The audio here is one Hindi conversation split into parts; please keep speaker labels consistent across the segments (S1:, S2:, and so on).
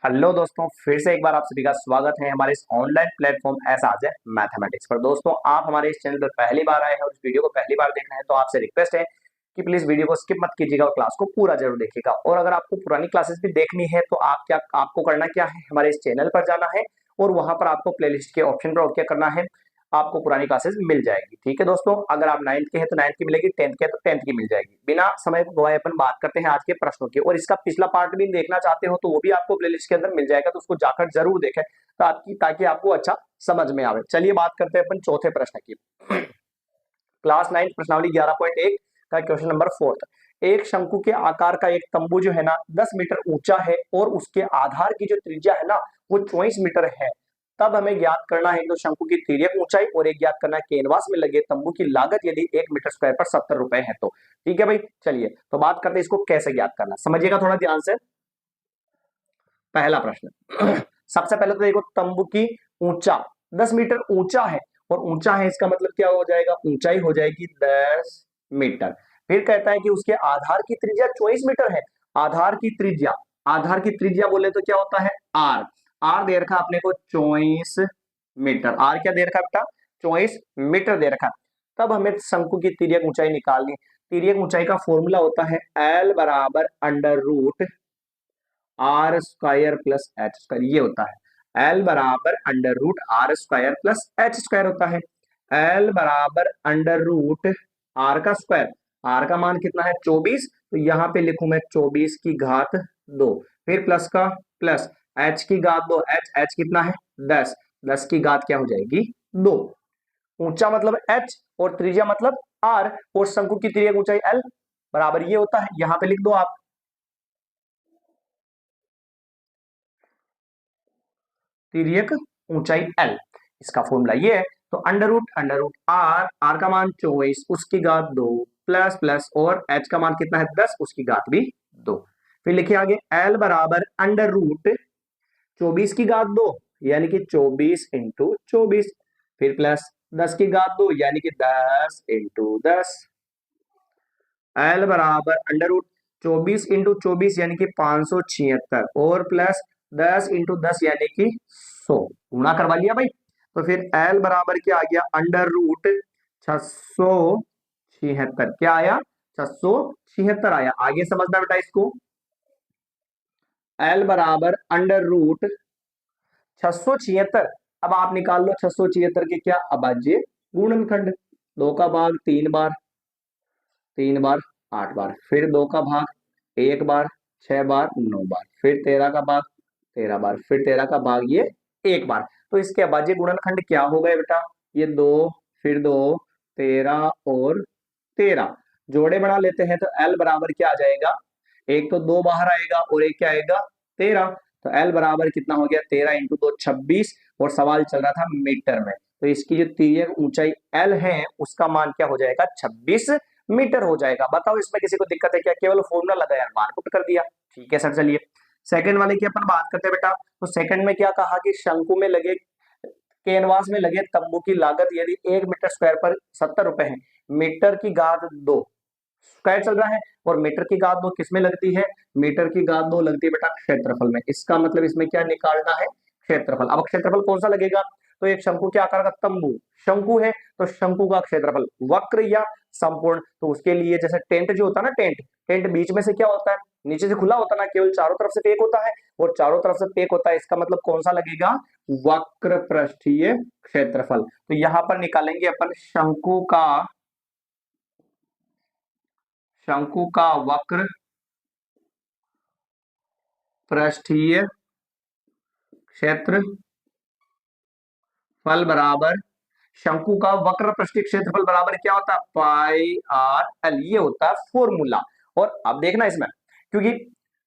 S1: हेलो दोस्तों, फिर से एक बार आप सभी का स्वागत है हमारे इस ऑनलाइन प्लेटफॉर्म ऐसा आज है मैथमेटिक्स पर। दोस्तों, आप हमारे इस चैनल पर पहली बार आए हैं और इस वीडियो को पहली बार देख रहे हैं तो आपसे रिक्वेस्ट है कि प्लीज वीडियो को स्किप मत कीजिएगा और क्लास को पूरा जरूर देखिएगा। और अगर आपको पुरानी क्लासेस भी देखनी है तो आपको करना क्या है, हमारे इस चैनल पर जाना है और वहां पर आपको प्लेलिस्ट के ऑप्शन पर क्या करना है, आपको पुरानी क्लासेस मिल जाएगी। ठीक है दोस्तों, अगर आप 9th के हैं तो 9th की मिलेगी, 10th के हैं तो 10th की मिल जाएगी। बिना समय को गवाए अपन बात करते हैं आज के प्रश्नों की। और इसका पिछला पार्ट भी देखना चाहते हो तो वो भी आपको प्लेलिस्ट के अंदर मिल जाएगा, तो उसको जाकर जरूर देखें ताकि आपको अच्छा समझ में आवे। चलिए बात करते हैं अपन चौथे प्रश्न की। क्लास 9 प्रश्नावली 11.1 का क्वेश्चन नंबर 4। एक शंकु के आकार का एक तंबू जो है ना 10 मीटर ऊंचा है और उसके आधार की जो त्रिज्या है ना वो 24 मीटर है। तब हमें ज्ञात करना है तो शंकु की तिर्यक ऊंचाई और एक ज्ञात करना है कैनवास में लगे तंबू की लागत यदि 1 मीटर स्क्वायर पर 70 रुपए है तो। ठीक है भाई, चलिए तो बात करते हैं इसको कैसे ज्ञात करना, समझिएगा थोड़ा ध्यान से। पहला प्रश्न सबसे पहले तो देखो, तंबू की ऊंचा 10 मीटर ऊंचा है और ऊंचा है इसका मतलब क्या हो जाएगा, ऊंचाई हो जाएगी 10 मीटर। फिर कहता है कि उसके आधार की त्रिज्या 24 मीटर है। आधार की त्रिज्या बोले तो क्या होता है, आर। आर दे रखा अपने को 24 मीटर। आर क्या दे रखा बेटा, 24 मीटर दे रखा। तब हमें शंकु की तिर्यक ऊंचाई निकालनी। तिर्यक ऊंचाई का फॉर्मूला होता है एल बराबर under root r square plus h square. ये होता है एल बराबर under root r square plus h square होता है। एल बराबर अंडर रूट आर का स्क्वायर, आर का मान कितना है 24, तो यहां पे लिखूं मैं 24 की घात 2। फिर प्लस का प्लस एच की घात 2, एच एच कितना है 10, 10 की घात क्या हो जाएगी 2। ऊंचा मतलब एच और त्रिज्या मतलब आर और शंकु की तिर्यक ऊंचाई एल बराबर ये होता है। यहां पे लिख दो आप तिर्यक ऊंचाई एल, इसका फॉर्मूला ये है। तो अंडर रूट आर, आर का मान 24 उसकी घात 2 प्लस प्लस और एच का मान कितना है 10 उसकी घात भी 2। फिर लिखिए आगे एल बराबर अंडर रूट 24 की घात 2 यानी कि 24 इंटू 24, फिर प्लस 10 की घात 2 यानी कि 10 इंटू 10। एल बराबर अंडर रूट 24 इंटू 24 यानी कि 576 और प्लस 10 इंटू 10 यानी कि 100। गुणा करवा लिया भाई, तो फिर एल बराबर क्या आ गया, अंडर रूट 676। क्या आया, 676 आया। आगे समझना बेटा इसको, एल बराबर अंडर रूट 676। अब आप निकाल लो 676 के क्या अभाज्य गुणनखंड। 2 का भाग 3 बार, 3 बार 8 बार, फिर 2 का भाग 1 बार 6 बार 9 बार, फिर 13 का भाग 13 बार, फिर 13 का भाग ये 1 बार। तो इसके अभाज्य गुणनखंड क्या हो गए बेटा, ये 2 फिर 2 13 और 13 जोड़े बना लेते हैं तो एल बराबर क्या आ जाएगा, एक तो 2 बाहर आएगा और एक क्या आएगा 13। तो एल बराबर कितना हो गया 13 इंटू 2 26 और सवाल चल रहा था मीटर में, तो इसकी जो तिर्यक ऊंचाई एल है उसका मान क्या हो जाएगा 26 मीटर हो जाएगा। बताओ इसमें किसी को दिक्कत है क्या, केवल फॉर्मूला लगाया मान पुट कर दिया। ठीक है सर, चलिए सेकंड वाले की अपन बात करते हैं बेटा। तो सेकंड में क्या कहा कि शंकु में लगे कैनवास में लगे तंबू की लागत यदि 1 मीटर स्क्वायर पर 70 रुपए है। मीटर की घात 2 स्क्वायर चल रहा है और मीटर की घात 2 किसमें लगती है, मीटर की घात 2 लगती है बेटा क्षेत्रफल में। इसका मतलब इसमें क्या निकालना है, क्षेत्रफल। अब क्षेत्रफल कौन सा लगेगा, तो एक शंकु के आकार का तंबू शंकु है तो शंकु का क्षेत्रफल वक्र या संपूर्ण। तो उसके लिए जैसे टेंट जो होता है ना, टेंट टेंट बीच में से क्या होता है, नीचे से खुला होता है ना, केवल चारों तरफ से पेक होता है और चारों तरफ से पेक होता है। इसका मतलब कौन सा लगेगा, वक्र पृष्ठीय क्षेत्रफल। तो यहां पर निकालेंगे अपन शंकु का वक्र पृष्ठीय क्षेत्रफल बराबर, शंकु का वक्र पृष्ठीय क्षेत्रफल बराबर क्या होता है, पाई आर एल। ये होता है फॉर्मूला। और अब देखना इसमें, क्योंकि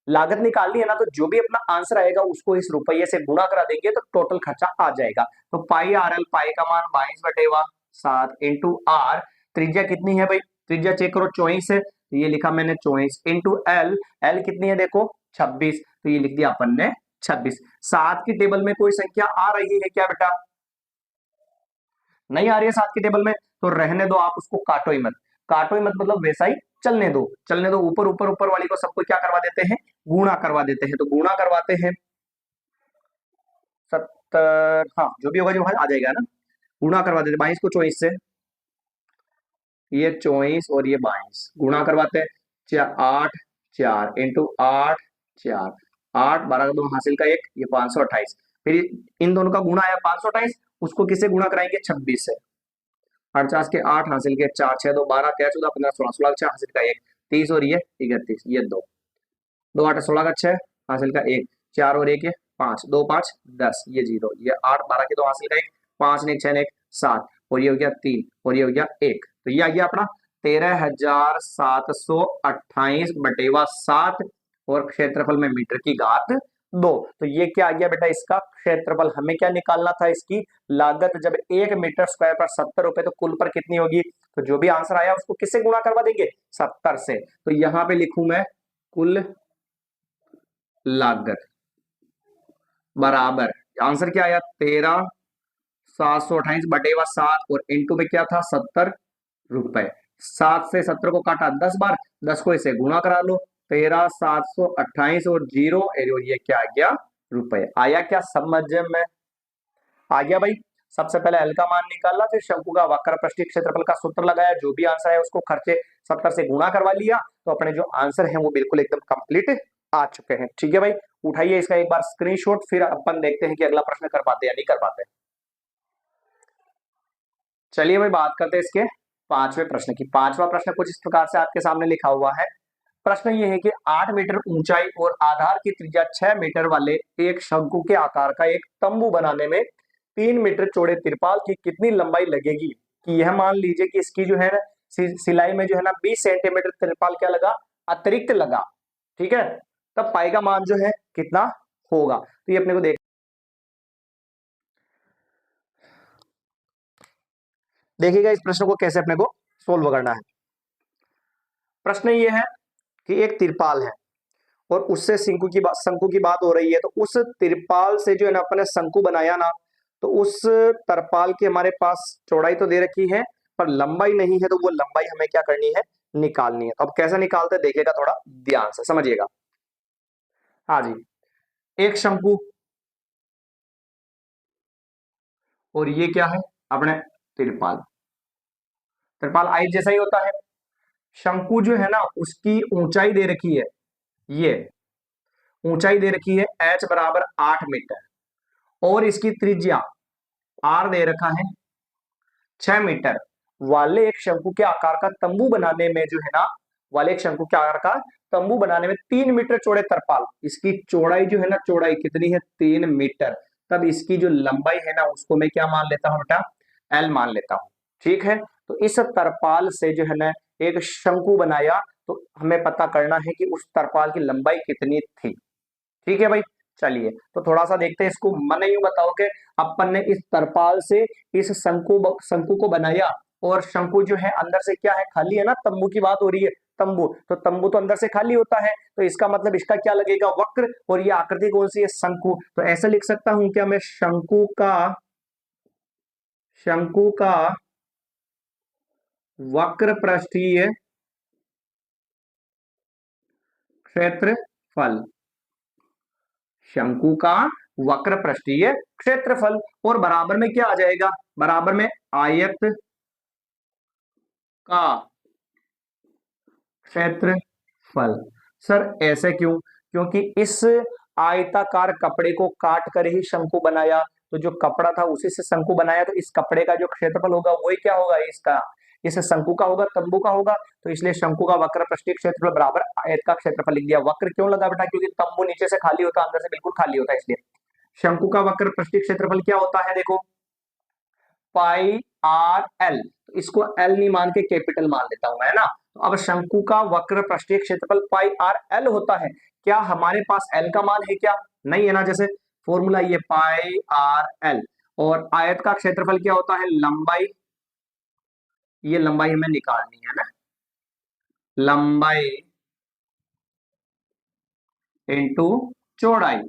S1: लागत निकालनी है ना, तो जो भी अपना आंसर आएगा उसको इस रुपये से गुणा करा देंगे तो टोटल खर्चा आ जाएगा। तो पाई आर एल, पाई का मान 22/7 इंटू आर, त्रिज्या कितनी है भाई, त्रिज्या चेक करो 24 है, तो ये लिखा मैंने 24 इंटू एल, एल कितनी है देखो 26, तो ये लिख दिया अपन ने 26। 7 की टेबल में कोई संख्या आ रही है क्या बेटा, नहीं आ रही है 7 की टेबल में, तो रहने दो, आप उसको काटो ही मत। काटो ही मत मतलब वैसा ही चलने दो, चलने दो। ऊपर ऊपर ऊपर वाली को सबको क्या करवा देते हैं, गुणा करवा देते हैं। तो गुणा करवाते हैं 70, हाँ जो भी होगा जो आ जाएगा ना, गुणा करवा देते 22 को 24 से, ये 24 और ये 22 गुणा करवाते हैं, 8 4 इंटू 8 4, 8 12 का 2 हासिल का 1, ये 528। फिर इन दोनों का गुणा आया 528, उसको किससे गुणा कराएंगे 26 से, 48 के 8 हासिल के 4 6 2 12 13 14 15 16 16 का 6 हासिल का 1, 30 और ये 31, ये 2 2 8 16 का 6 हासिल का 1, 4 और 1 5 2 5 10, ये 0, ये 8 12 के 2 हासिल का 1, 5 ने 6 ने 1 7, और ये हो गया 3 और ये हो गया 1, तो ये आ गया अपना 13,728 बटेवा 7, और क्षेत्रफल में मीटर की घात 2। तो ये क्या आ गया बेटा इसका क्षेत्रफल। हमें क्या निकालना था, इसकी लागत। जब 1 मीटर स्क्वायर पर 70 रुपए, तो कुल पर कितनी होगी, तो जो भी आंसर आया उसको किससे गुणा करवा देंगे 70 से। तो यहां पे लिखूं मैं कुल लागत बराबर, आंसर क्या आया 13,728 बटेवा 7, और इंटू में क्या था 70 रुपए। 7 से 70 को काटा 10 बार, 10 को इसे गुणा करा लो, 13,728 और 0, और ये क्या आ गया रुपए। आया क्या समझ में, आ गया भाई। सबसे पहले एल का मान निकाला, फिर शंकु का वक्र पृष्ठीय क्षेत्रफल का सूत्र लगाया, जो भी आंसर है उसको खर्चे 70 से गुणा करवा लिया, तो अपने जो आंसर है वो बिल्कुल एकदम कंप्लीट आ चुके हैं। ठीक है भाई, उठाइए इसका एक बार स्क्रीनशॉट, फिर अपन देखते हैं कि अगला प्रश्न कर पाते या नहीं कर पाते। चलिए भाई बात करते हैं इसके पांचवें प्रश्न की। पांचवा प्रश्न कुछ इस प्रकार से आपके सामने लिखा हुआ है। प्रश्न ये है कि 8 मीटर ऊंचाई और आधार की त्रिज्या 6 मीटर वाले एक शंकु के आकार का एक तंबू बनाने में 3 मीटर चौड़े तिरपाल की कितनी लंबाई लगेगी। कि यह मान लीजिए कि इसकी जो है ना सिलाई में जो है ना 20 सेंटीमीटर तिरपाल क्या लगा, अतिरिक्त लगा। ठीक है, तब पाई का मान जो है कितना होगा, तो ये अपने को देखिएगा इस प्रश्न को कैसे अपने को सोल्व करना है। प्रश्न ये है कि एक तिरपाल है और उससे शंकु की बात हो रही है, तो उस तिरपाल से जो है ना अपने शंकु बनाया ना, तो उस तरपाल की हमारे पास चौड़ाई तो दे रखी है पर लंबाई नहीं है, तो वो लंबाई हमें क्या करनी है, निकालनी है। तो अब कैसे निकालते हैं देखिएगा, थोड़ा ध्यान से समझिएगा। हाँ जी, एक शंकु और ये क्या है अपने तिरपाल। तिरपाल आई जैसा ही होता है। शंकु जो है ना उसकी ऊंचाई दे रखी है, ये ऊंचाई दे रखी है h बराबर 8 मीटर, और इसकी त्रिज्या r दे रखा है 6 मीटर वाले एक शंकु के आकार का तंबू बनाने में जो है ना, वाले एक शंकु के आकार का तंबू बनाने में 3 मीटर चौड़े तरपाल, इसकी चौड़ाई जो है ना, चौड़ाई कितनी है 3 मीटर, तब इसकी जो लंबाई है ना उसको मैं क्या मान लेता हूं बेटा, l मान लेता हूं। ठीक है, तो इस तरपाल से जो है ना एक शंकु बनाया, तो हमें पता करना है कि उस तरपाल की लंबाई कितनी थी। ठीक है भाई, चलिए तो थोड़ा सा देखते हैं इसको। मन यूं बताओ कि अपन ने इस तरपाल से इस शंकु को बनाया, और शंकु जो है अंदर से क्या है, खाली है ना, तंबू की बात हो रही है, तंबू तो तंबू तो अंदर से खाली होता है, तो इसका मतलब इसका क्या लगेगा वक्र, और ये आकृति कौन सी है शंकु। तो ऐसे लिख सकता हूं क्या मैं, शंकु का वक्र पृष्ठीय क्षेत्रफल, शंकु का वक्र पृष्ठीय क्षेत्रफल, और बराबर में क्या आ जाएगा, बराबर में आयत का क्षेत्रफल। सर ऐसे क्यों, क्योंकि इस आयताकार कपड़े को काट कर ही शंकु बनाया, तो जो कपड़ा था उसी से शंकु बनाया, तो इस कपड़े का जो क्षेत्रफल होगा वही क्या होगा, इसका इस शंकु का होगा, तंबू का होगा। तो इसलिए शंकु का वक्र पृष्ठीय क्षेत्रफल बराबर आयत का क्षेत्रफल लिख दिया। वक्र क्यों लगा बेटा, क्योंकि तंबू नीचे से खाली होता है, अंदर से बिल्कुल खाली होता है, इसलिए शंकु का वक्र पृष्ठीय क्षेत्रफल क्या होता है, देखो पाई आर एल, इसको एल नहीं मान के कैपिटल मान लेता हूं मैं, है ना। तो अब शंकु का वक्र पृष्ठीय क्षेत्रफल पाई आर एल होता है। क्या हमारे पास एल का मान है क्या, नहीं है ना, जैसे फॉर्मूला ये पाई आर एल, और आयत का क्षेत्रफल क्या होता है, लंबाई, ये लंबाई हमें निकालनी है ना, लंबाई इंटू चौड़ाई,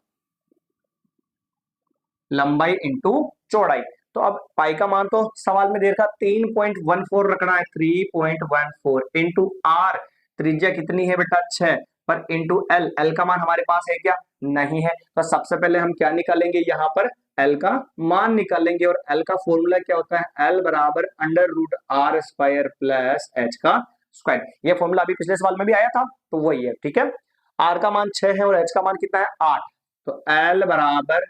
S1: लंबाई इंटू चौड़ाई। तो अब पाई का मान तो सवाल में दे रखा 3.14 रखना है, 3.14 इंटू आर, त्रिज्या कितनी है बेटा 6, पर इंटू एल, एल का मान हमारे पास है क्या, नहीं है। तो सबसे पहले हम क्या निकालेंगे यहाँ पर, एल का मान निकालेंगे और एल का फॉर्मूला क्या होता है, एल बराबर under root r square plus h का स्क्वायर। ये फॉर्मूला अभी पिछले सवाल में भी आया था, तो वही है, ठीक है। आर का मान 6 है और एच का मान कितना है 8, तो एल बराबर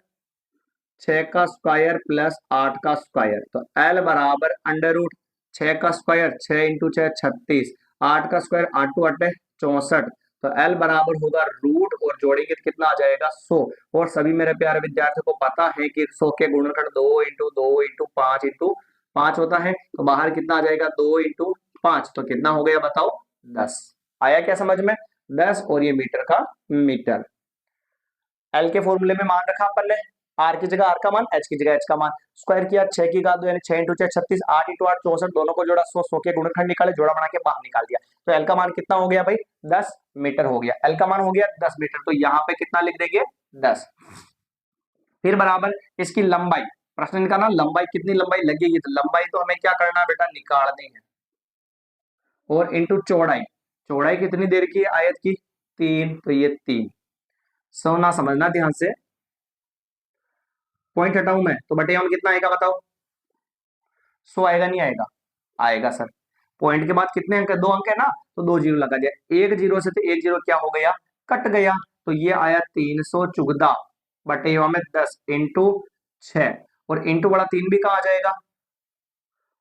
S1: 6 का स्क्वायर प्लस 8 का स्क्वायर, तो एल बराबर अंडर रूट 6 का स्क्वायर 6 इंटू 6 36, 8 का स्क्वायर 8 टू 8 64, तो एल बराबर होगा रूट और जोड़ेंगे तो कितना आ जाएगा 100। और सभी मेरे प्यारे विद्यार्थियों को पता है कि 100 के गुणनखंड 2 इंटू 2 इंटू 5 इंटू 5 होता है, तो बाहर कितना आ जाएगा 2 इंटू 5, तो कितना हो गया बताओ 10। आया क्या समझ में, 10, और ये मीटर का मीटर। एल के फॉर्मूले में मान रखा अपन ने, आर की जगह आर का मान, एच की जगह एच का मान, स्क्वायर किया 6 की घात 2 यानी 6 इंटू 6 36, 8 इंटू 8 64, दोनों को जोड़ा 100, 100 के गुणनखंड निकाले, जोड़ा बना के बाहर निकाल दिया, तो एल का मान कितना हो गया भाई 10 मीटर हो गया। एल का मान हो गया 10 मीटर, तो यहाँ पे कितना लिख देंगे 10। फिर बराबर इसकी लंबाई, प्रश्न निकालना लंबाई कितनी लंबाई लगेगी, तो लंबाई तो हमें क्या करना है बेटा निकालनी है, और इंटू चौड़ाई, चौड़ाई कितनी देर की है आयत की 3, तो ये 3। सोना समझना ध्यान से, पॉइंट हटाऊं मैं तो बटे में कितना आएगा बताओ, 100 आएगा नहीं आएगा, आएगा सर। पॉइंट के बाद कितने अंक है, 2 अंक है ना, तो 2 जीरो लगा दिया, 1 जीरो से तो 1 जीरो क्या हो गया कट गया, तो ये आया 314 बटे में 10 इंटू 6, और इंटू बड़ा 3 भी कहा आ जाएगा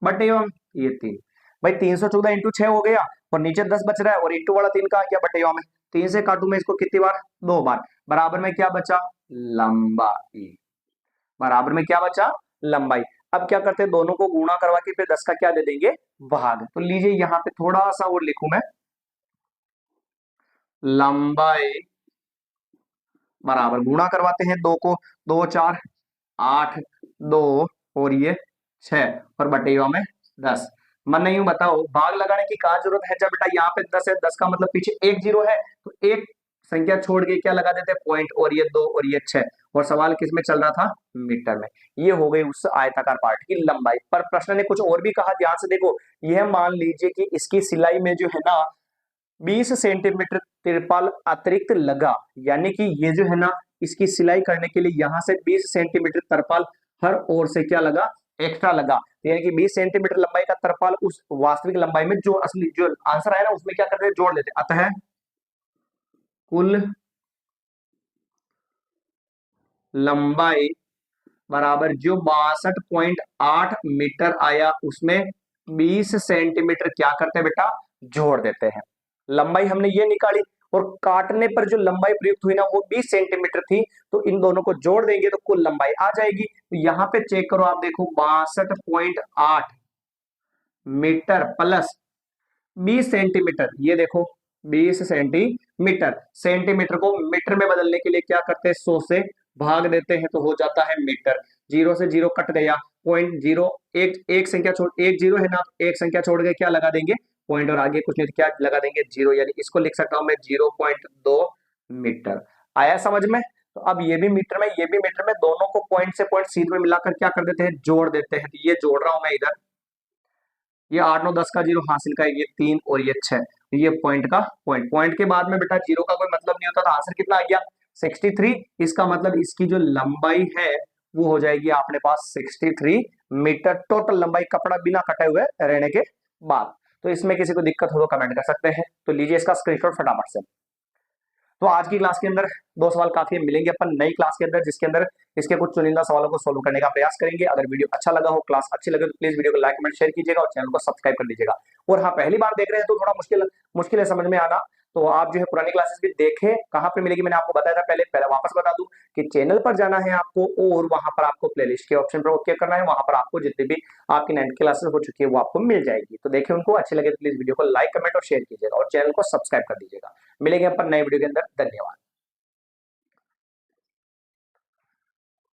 S1: बटे ये 3, भाई 314 इंटू 6 हो गया, और नीचे 10 बच रहा है, और इंटू वाला 3 कहा गया बटे में, 3 से काटू मैं इसको कितनी बार 2 बार, बराबर में क्या बचा लंबाई, बराबर में क्या बचा लंबाई। अब क्या करते हैं दोनों को गुणा करवा के फिर 10 का क्या दे देंगे भाग, तो लीजिए यहाँ पे थोड़ा सा और लिखूं मैं, लंबाई बराबर गुणा करवाते हैं 2 को, 2 4 8 2 और ये 6 और बटे में 10। मन नहीं बताओ भाग लगाने की क्या जरूरत है, जब बेटा यहाँ पे 10 है, 10 का मतलब पीछे 1 जीरो है, तो एक संख्या छोड़ के क्या लगा देते हैं पॉइंट, और ये 2 और ये 6, और सवाल किस में चल रहा था मीटर में। ये हो गई उस आयताकार पार्ट की लंबाई। पर प्रश्न ने कुछ और भी कहा, ध्यान से देखो, यह मान लीजिए कि इसकी सिलाई में जो है ना 20 सेंटीमीटर तिरपाल अतिरिक्त लगा, यानी कि ये जो है ना इसकी सिलाई करने के लिए यहां से 20 सेंटीमीटर तरपाल हर ओर से क्या लगा एक्स्ट्रा लगा, यानी कि 20 सेंटीमीटर लंबाई का तरपाल उस वास्तविक लंबाई में जो असली जो आंसर आया ना उसमें क्या करते हैं जोड़ लेते, अतः कुल लंबाई बराबर जो 62.8 मीटर आया उसमें 20 सेंटीमीटर क्या करते हैं बेटा जोड़ देते हैं। लंबाई हमने ये निकाली, और काटने पर जो लंबाई प्रयुक्त हुई ना वो 20 सेंटीमीटर थी, तो इन दोनों को जोड़ देंगे तो कुल लंबाई आ जाएगी। तो यहाँ पे चेक करो आप देखो 62.8 मीटर प्लस 20 सेंटीमीटर, ये देखो 20 सेंटीमीटर, सेंटीमीटर को मीटर में बदलने के लिए क्या करते हैं 100 से भाग देते हैं तो हो जाता है मीटर, जीरो से जीरो कट गया, पॉइंट जीरो, एक संख्या छोड़, एक जीरो है ना, एक संख्या छोड़ के क्या लगा देंगे पॉइंट, और आगे कुछ नहीं तो क्या लगा देंगे जीरो, यानी इसको लिख सकता हूं मैं 0.2 मीटर। आया समझ में, तो अब ये भी मीटर में ये भी मीटर में, दोनों को पॉइंट से पॉइंट सीध में मिलाकर क्या कर देते हैं जोड़ देते हैं, तो ये जोड़ रहा हूं मैं इधर, ये 8 9 10 का जीरो हासिल का ये 3 और ये 6, ये पॉइंट का पॉइंट, पॉइंट के बाद में बेटा जीरो का कोई मतलब नहीं होता, तो आंसर कितना आ गया 63। इसका मतलब इसकी जो लंबाई है वो हो जाएगी अपने पास 63 मीटर, टोटल लंबाई कपड़ा बिना कटे हुए रहने के बाद। तो इसमें किसी को दिक्कत हो तो कमेंट कर सकते हैं, तो लीजिए इसका स्क्रीनशॉट फटाफट से। तो आज की क्लास के अंदर 2 सवाल काफी मिलेंगे अपन नई क्लास के अंदर, जिसके अंदर इसके कुछ चुनिंदा सवालों को सोल्व करने का प्रयास करेंगे। अगर वीडियो अच्छा लगा हो, क्लास अच्छी लगे तो प्लीज वीडियो को लाइक कमेंट शेयर कीजिएगा और चैनल को सब्सक्राइब कर लीजिएगा। और हाँ पहली बार देख रहे हैं तो थोड़ा मुश्किल है समझ में आना, तो आप जो है पुरानी क्लासेस भी देखें, कहाँ पे मिलेगी मैंने आपको बताया था पहले वापस बता दूं कि चैनल पर जाना है आपको, और वहां पर आपको प्लेलिस्ट के ऑप्शन पर ओके करना है, वहां पर आपको जितनी भी आपकी 9th क्लासेस हो चुकी है वो आपको मिल जाएगी। तो देखिए उनको अच्छी लगे तो प्लीज वीडियो को लाइक कमेंट और शेयर कीजिएगा और चैनल को सब्सक्राइब कर दीजिएगा। मिलेंगे अपन नए वीडियो के अंदर, धन्यवाद।